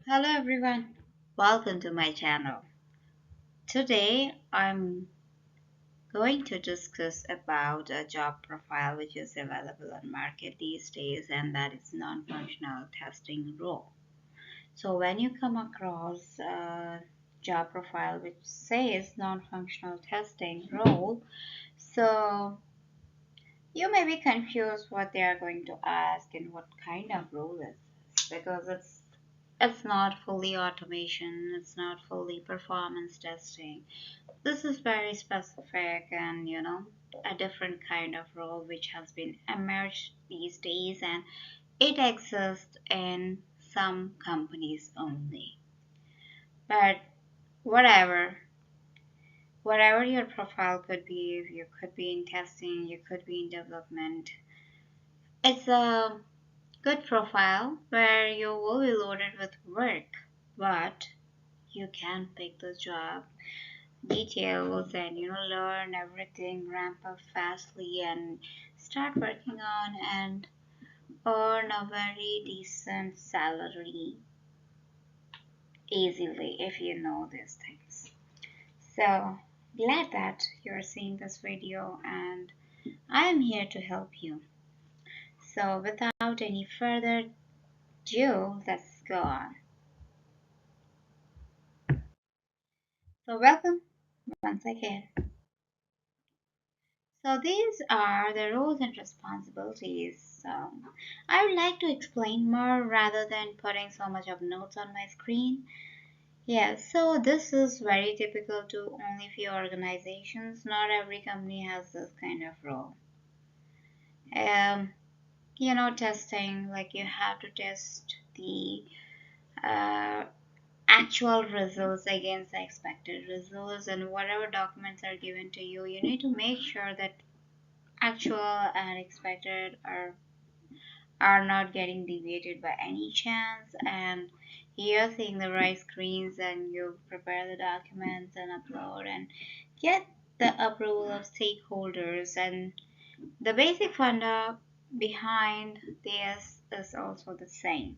Hello everyone, welcome to my channel. Today I'm going to discuss about a job profile which is available on market these days, and that is non-functional testing role. So when you come across a job profile which says non-functional testing role, so you may be confused what they are going to ask and what kind of role is this, because it's not fully automation, it's not fully performance testing. This is very specific and a different kind of role which has been emerged these days, and it exists in some companies only. But whatever, whatever your profile could be, you could be in testing, you could be in development. It's a good profile where you will be loaded with work, but you can pick the job details and learn everything, ramp up fastly and start working on and earn a very decent salary easily if you know these things. So glad that you're seeing this video, and I am here to help you. So without any further ado, let's go on. So welcome once again. So these are the roles and responsibilities. So I would like to explain more rather than putting so much of notes on my screen. Yeah, so this is very typical to only few organizations. Not every company has this kind of role. Um, testing, like you have to test the uh, actual results against the expected results, and whatever documents are given to you, you need to make sure that actual and expected are not getting deviated by any chance, and you're seeing the right screens, and you prepare the documents and upload and get the approval of stakeholders. And the basic funda behind this is also the same.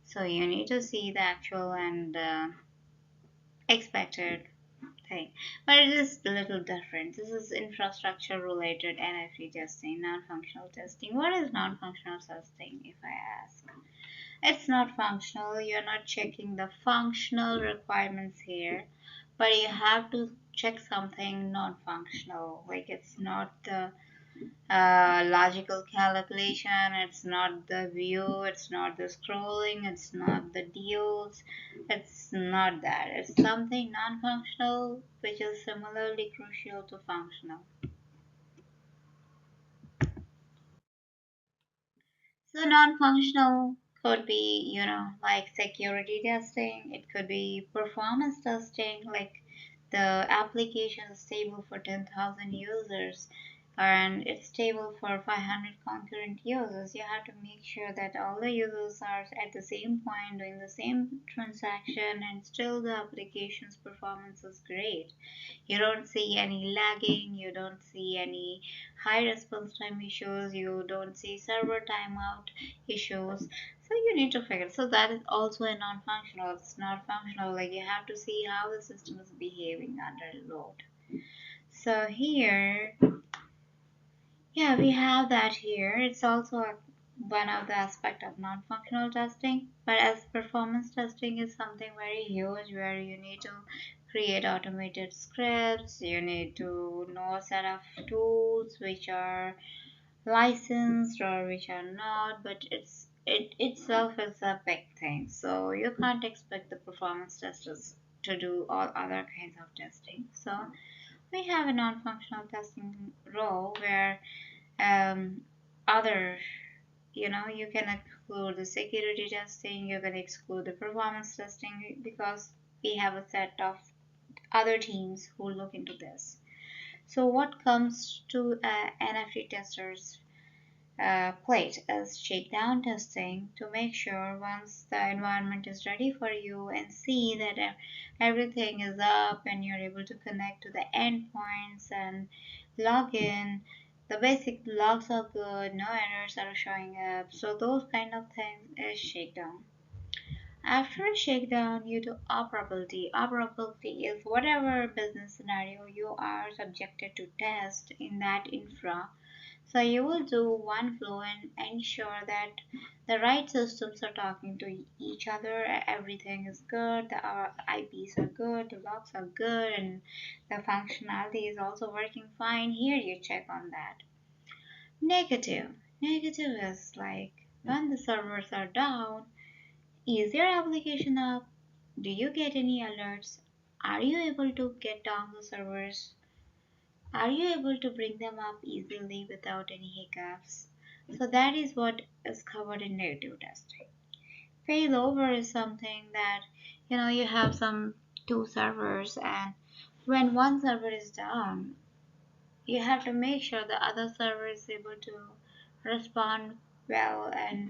So you need to see the actual and expected thing, but it is a little different. This is infrastructure related NFT testing, non-functional testing. What is non-functional testing, if I ask? It's not functional. You're not checking the functional requirements here, but you have to check something non-functional. Like it's not the logical calculation, it's not the view, it's not the scrolling, it's not the deals, it's not that. It's something non-functional which is similarly crucial to functional. So non-functional could be, like security testing. It could be performance testing, like the application is stable for 10,000 users and it's stable for 500 concurrent users. You have to make sure that all the users are at the same point doing the same transaction, and still the application's performance is great. You don't see any lagging, you don't see any high response time issues, you don't see server timeout issues. So you need to figure. So that is also a non-functional. It's not functional. Like you have to see how the system is behaving under load. So here, yeah, we have that here. It's also one of the aspect of non-functional testing. But as performance testing is something very huge, where you need to create automated scripts, you need to know a set of tools which are licensed or which are not, but it itself is a big thing. So you can't expect the performance testers to do all other kinds of testing. So we have a non-functional testing role where other, you can exclude the security testing, you can exclude the performance testing, because we have a set of other teams who look into this. So what comes to NFT testers plate is shakedown testing, to make sure once the environment is ready for you and see that everything is up and you're able to connect to the endpoints and log in, the basic logs are good, no errors are showing up. So those kind of things is shakedown. After a shakedown, you do operability. Operability is whatever business scenario you are subjected to test in that infra. So you will do one flow and ensure that the right systems are talking to each other, everything is good, the IPs are good, the logs are good, and the functionality is also working fine. Here you check on that. Negative. Negative is like when the servers are down, is your application up? Do you get any alerts? Are you able to get down the servers? Are you able to bring them up easily without any hiccups? So that is what is covered in negative testing. Failover is something that you have some two servers, and when one server is down, you have to make sure the other server is able to respond well, and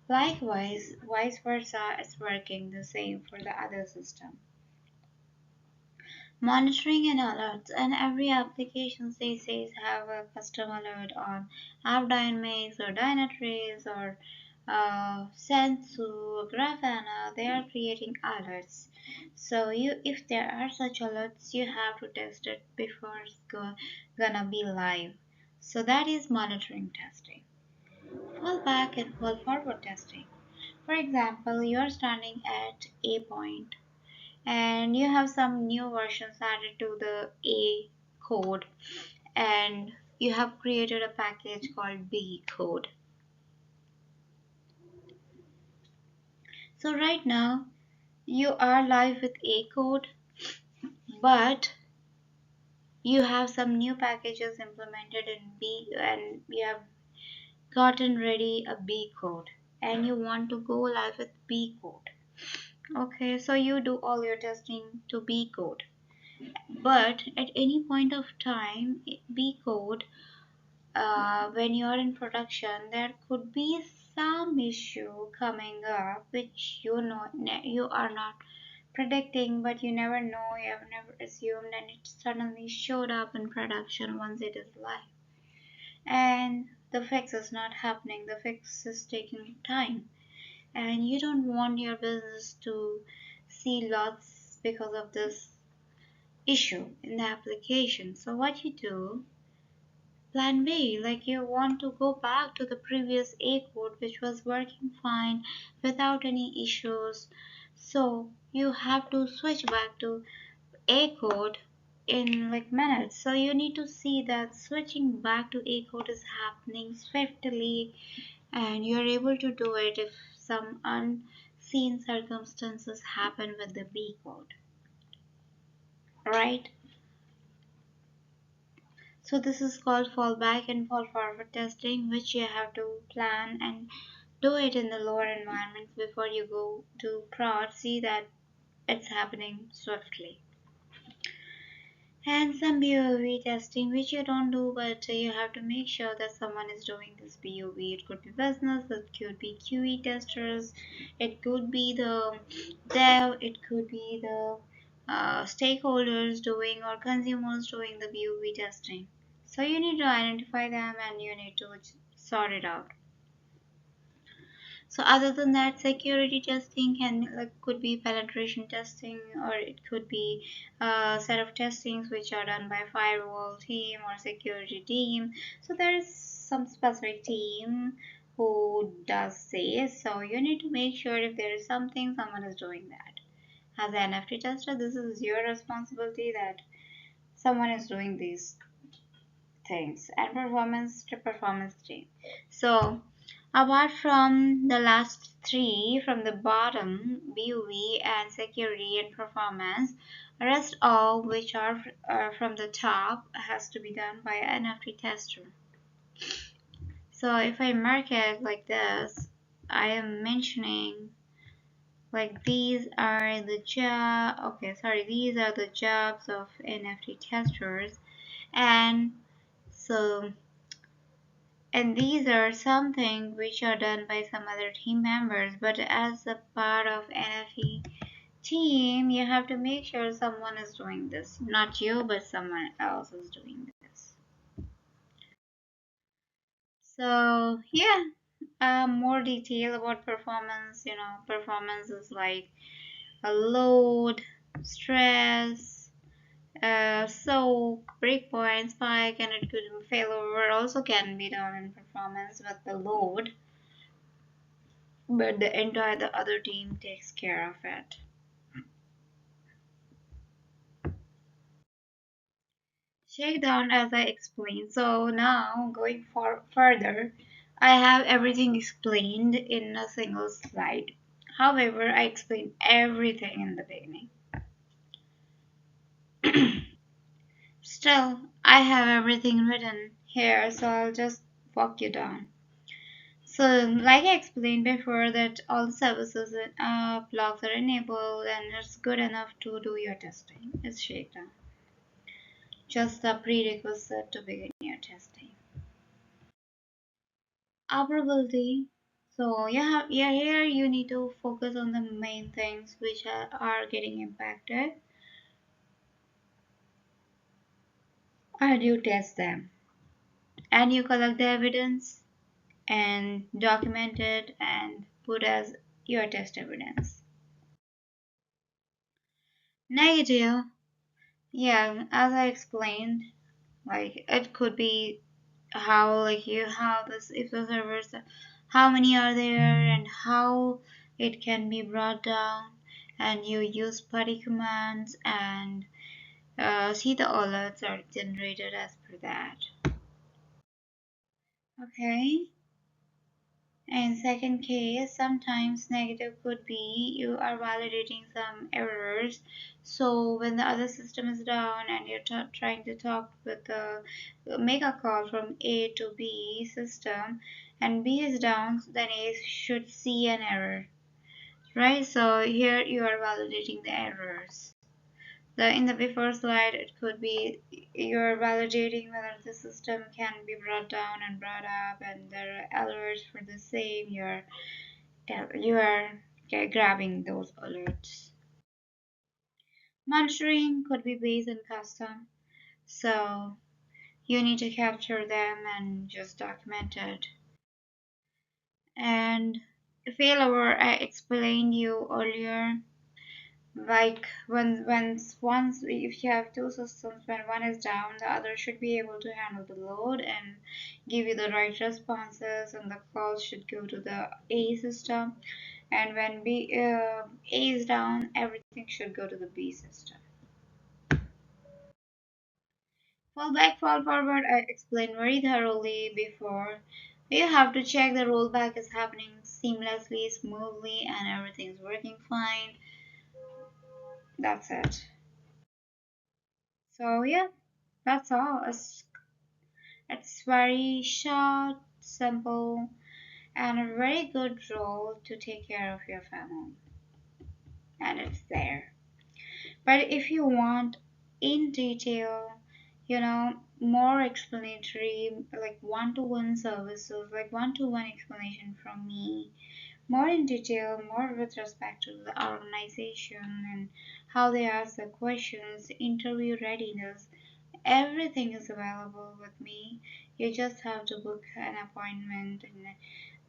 likewise vice versa is working the same for the other system. Monitoring and alerts, and every application these days have a custom alert on App Dynamics or Dynatrace or Sensu or Grafana. They are creating alerts. So if there are such alerts, you have to test it before it's gonna be live. So that is monitoring testing. Fall back and fall forward testing. For example, you're standing at a point and you have some new versions added to the A code, and you have created a package called B code. So right now you are live with A code, but you have some new packages implemented in B, and you have gotten ready a B code, and you want to go live with B code. Okay, so you do all your testing to B code, but at any point of time B code, when you're in production, there could be some issue coming up which you are not predicting, but you never know, you have never assumed, and it suddenly showed up in production once it is live. And the fix is not happening, the fix is taking time, and you don't want your business to see lots because of this issue in the application. So what you do, plan B, like you want to go back to the previous A code which was working fine without any issues. So you have to switch back to A code in like minutes. So you need to see that switching back to A code is happening swiftly, and you're able to do it if some unseen circumstances happen with the B code. Right? So this is called fallback and fall forward testing, which you have to plan and do it in the lower environments before you go to prod. See that it's happening swiftly. And some BOV testing, which you don't do, but you have to make sure that someone is doing this BOV. It could be business, it could be QE testers, it could be the dev, it could be the stakeholders doing or consumers doing the BOV testing. So you need to identify them and you need to sort it out. So other than that, security testing could be penetration testing, or it could be a set of testings which are done by firewall team or security team. So there is some specific team who does this. So you need to make sure if there is something, someone is doing that. As an NFT tester, this is your responsibility that someone is doing these things, and performance to performance team. So apart from the last three from the bottom, BUV and security and performance, rest all which are from the top has to be done by an NFT tester. So if I mark it like this, I am mentioning like these are the these are the jobs of NFT testers, and so and these are something which are done by some other team members, but as a part of NFT team, you have to make sure someone is doing this. Not you, but someone else is doing this. So yeah, more detail about performance. Performance is like a load, stress, soak, breakpoint, spike, and it could failover also can be done in performance with the load, but the other team takes care of it. Shakedown as I explained. So now going for further, I have everything explained in a single slide. However, I explained everything in the beginning. Still, I have everything written here, so I'll just walk you down. So, like I explained before, that all the services and blocks are enabled and it's good enough to do your testing. It's shakedown. Just a prerequisite to begin your testing. Operability. So yeah, here you need to focus on the main things which are getting impacted and you test them. And you collect the evidence and document it and put as your test evidence. Negative, yeah, as I explained, like it could be how like you how this if the servers how many are there and how it can be brought down and you use putty commands and see the alerts are generated as per that. Okay. And second case, sometimes negative could be you are validating some errors. So when the other system is down and you're trying to talk with the make a call from A to B system and B is down, then A should see an error, right? So here you are validating the errors. In the before slide, it could be you're validating whether the system can be brought down and brought up, and there are alerts for the same. You are grabbing those alerts. Monitoring could be based on custom, so you need to capture them and just document it. And failover, I explained you earlier. Like once if you have two systems, when one is down, the other should be able to handle the load and give you the right responses, and the calls should go to the A system. And when A is down, everything should go to the B system. Fallback, fall forward, I explained very thoroughly before. You have to check the rollback is happening seamlessly, smoothly, and everything's working fine. That's it. So yeah, that's all. It's very short, simple, and a very good role to take care of your family. And it's there. But if you want in detail, more explanatory, like one-to-one services, like one-to-one explanation from me, more in detail, more with respect to the organization and how they ask the questions, interview readiness, everything is available with me. You just have to book an appointment and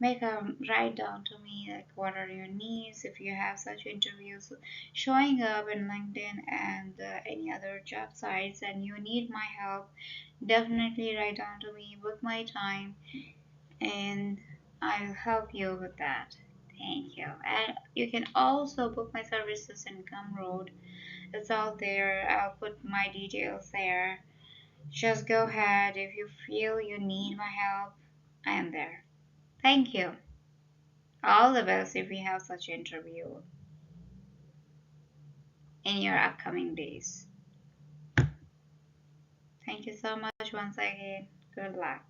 make a write down to me like what are your needs if you have such interviews showing up in LinkedIn and any other job sites and you need my help. Definitely write down to me, book my time, and I'll help you with that. Thank you. And you can also book my services in Gumroad. It's all there. I'll put my details there. Just go ahead if you feel you need my help. I am there. Thank you. All the best if you have such interview in your upcoming days. Thank you so much once again. Good luck.